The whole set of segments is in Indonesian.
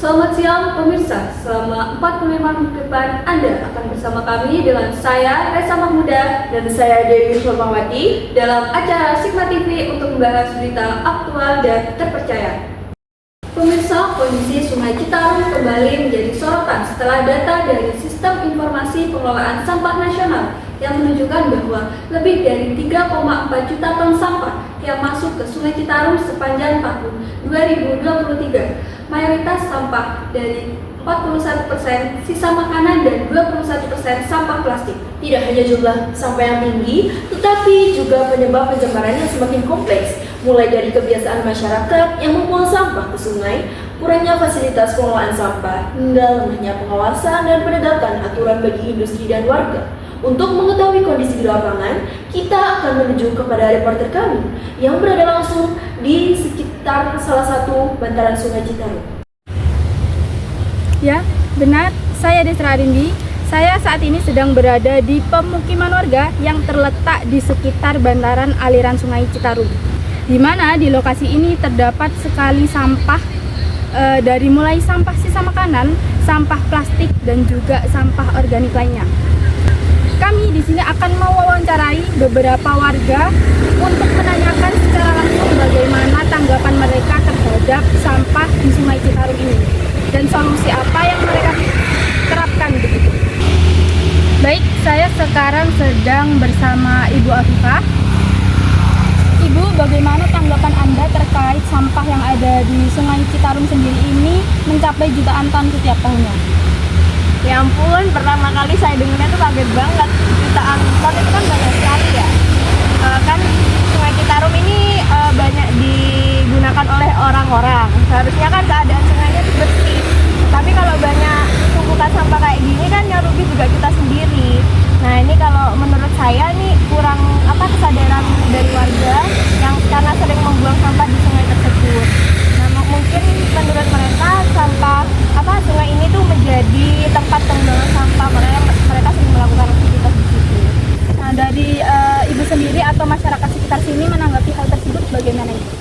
Selamat siang pemirsa, selama 45 menit ke depan Anda akan bersama kami dengan saya Resa Mahmuda dan saya Dewi Formawati dalam acara Sigma TV untuk membahas berita aktual dan terpercaya. Pemirsa, kondisi Sungai Citarum kembali menjadi sorotan setelah data dari Sistem Informasi Pengelolaan Sampah Nasional yang menunjukkan bahwa lebih dari 3,4 juta ton sampah yang masuk ke Sungai Citarum sepanjang tahun 2023. Mayoritas sampah dari 41% sisa makanan dan 21% sampah plastik. Tidak hanya jumlah sampah yang tinggi, tetapi juga penyebab pencemaran yang semakin kompleks, mulai dari kebiasaan masyarakat yang membuang sampah ke sungai, kurangnya fasilitas pengelolaan sampah, hingga lemahnya pengawasan dan penegakan aturan bagi industri dan warga. Untuk mengetahui kondisi di lapangan, kita akan menuju kepada reporter kami yang berada langsung di sekitar salah satu bantaran Sungai Citarum. Ya, benar. Saya Desra Arindi. Saya saat ini sedang berada di pemukiman warga yang terletak di sekitar bantaran aliran Sungai Citarum, di mana di lokasi ini terdapat sekali sampah dari mulai sampah sisa makanan, sampah plastik, dan juga sampah organik lainnya. Kami di sini akan mewawancarai beberapa warga untuk menanyakan secara langsung bagaimana tanggapan mereka terhadap sampah di Sungai Citarum ini dan solusi apa yang mereka terapkan begitu. Baik, saya sekarang sedang bersama Ibu Afifah. Ibu, bagaimana tanggapan Anda terkait sampah yang ada di Sungai Citarum sendiri ini mencapai jutaan ton setiap tahunnya? Ya ampun, pertama kali saya dengarnya tuh kaget banget. Jutaan ton itu kan banyak sekali ya. Kan Sungai Citarum ini banyak digunakan oleh orang-orang. Seharusnya kan keadaan sungainya tuh bersih. Tapi kalau banyak tumpukan sampah kayak gini kan yang rugi juga kita sendiri. Nah ini kalau menurut saya nih kurang kesadaran dari warga yang karena sering membuang sampah di sungai tersebut. Nah mungkin menurut mereka sungai ini tuh menjadi tempat pembuangan sampah, makanya mereka sering melakukan aktivitas di situ. Nah dari Ibu sendiri atau masyarakat sekitar sini menanggapi hal tersebut bagaimana Ibu?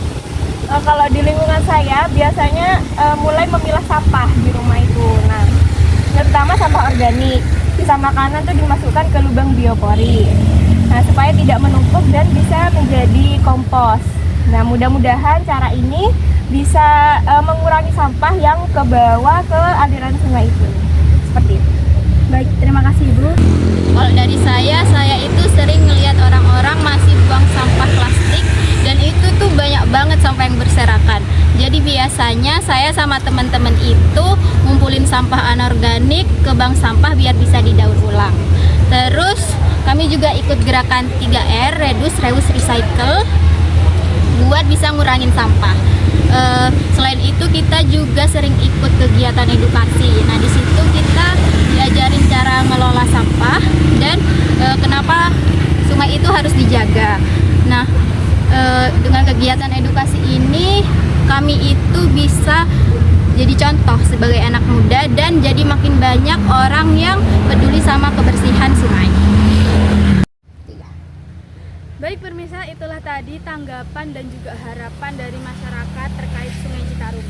Kalau di lingkungan saya biasanya mulai memilah sampah di rumah itu. Nah, terutama sampah organik, sisa makanan tuh dimasukkan ke lubang biopori. Nah, supaya tidak menumpuk dan bisa menjadi kompos. Nah, mudah-mudahan cara ini bisa mengurangi sampah yang ke bawah ke aliran sungai itu. Seperti itu. Baik, terima kasih Ibu. Kalau dari saya itu sering melihat orang-orang masih buang sampah plastik dan itu tuh banyak banget sampah yang berserakan. Jadi biasanya saya sama teman-teman itu ngumpulin sampah anorganik ke bank sampah biar bisa didaur ulang. Terus kami juga ikut gerakan 3R, Reduce, Reuse, Recycle buat bisa ngurangin sampah. Selain itu kita juga sering ikut kegiatan edukasi. Nah di situ kita diajarin cara ngelola sampah dan kenapa sungai itu harus dijaga. Nah dengan kegiatan edukasi ini kami itu bisa jadi contoh sebagai anak muda dan jadi makin banyak orang yang peduli sama kebersihan sungai. Baik pemirsa, itulah tadi tanggapan dan juga harapan dari masyarakat terkait Sungai Citarum.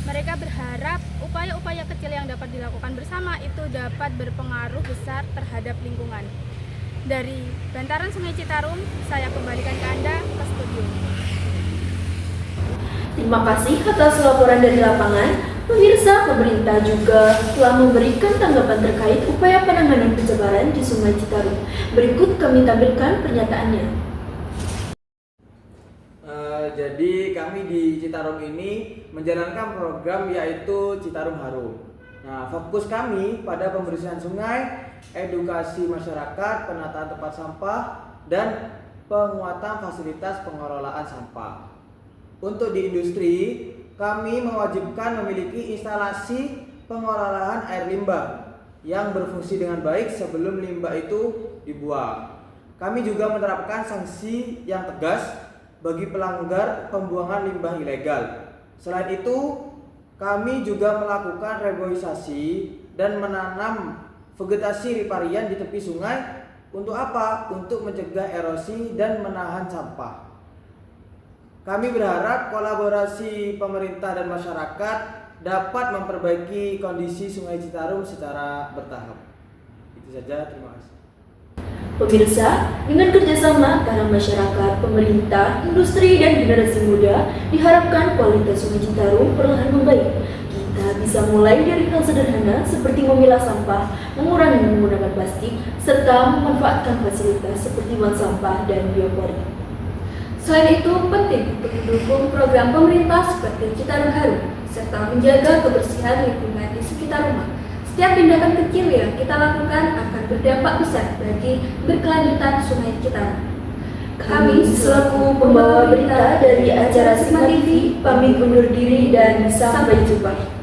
Mereka berharap upaya-upaya kecil yang dapat dilakukan bersama itu dapat berpengaruh besar terhadap lingkungan. Dari bantaran Sungai Citarum, saya kembalikan ke Anda ke studio. Terima kasih atas laporan dari lapangan. Pemirsa, pemerintah juga telah memberikan tanggapan terkait upaya penanganan pencemaran di Sungai Citarum. Berikut kami tampilkan pernyataannya. Jadi kami di Citarum ini menjalankan program yaitu Citarum Harum. Nah, fokus kami pada pembersihan sungai, edukasi masyarakat, penataan tempat sampah, dan penguatan fasilitas pengelolaan sampah. Untuk di industri, kami mewajibkan memiliki instalasi pengolahan air limbah yang berfungsi dengan baik sebelum limbah itu dibuang. Kami juga menerapkan sanksi yang tegas bagi pelanggar pembuangan limbah ilegal. Selain itu, kami juga melakukan reboisasi dan menanam vegetasi riparian di tepi sungai. Untuk apa? Untuk mencegah erosi dan menahan sampah. Kami berharap kolaborasi pemerintah dan masyarakat dapat memperbaiki kondisi Sungai Citarum secara bertahap. Itu saja, terima kasih. Pemirsa, dengan kerjasama antara masyarakat, pemerintah, industri, dan generasi muda, diharapkan kualitas Sungai Citarum perlahan membaik. Kita bisa mulai dari hal sederhana seperti memilah sampah, mengurangi menggunakan plastik, serta memanfaatkan fasilitas seperti bank sampah dan biopori. Selain itu, penting untuk mendukung program pemerintah seperti Citarum Harum, serta menjaga kebersihan lingkungan di sekitar rumah. Setiap tindakan kecil yang kita lakukan akan berdampak besar bagi berkelanjutan Sungai Citarum. Kami selaku pembawa berita dari acara Sigma TV pamit undur diri dan sampai jumpa.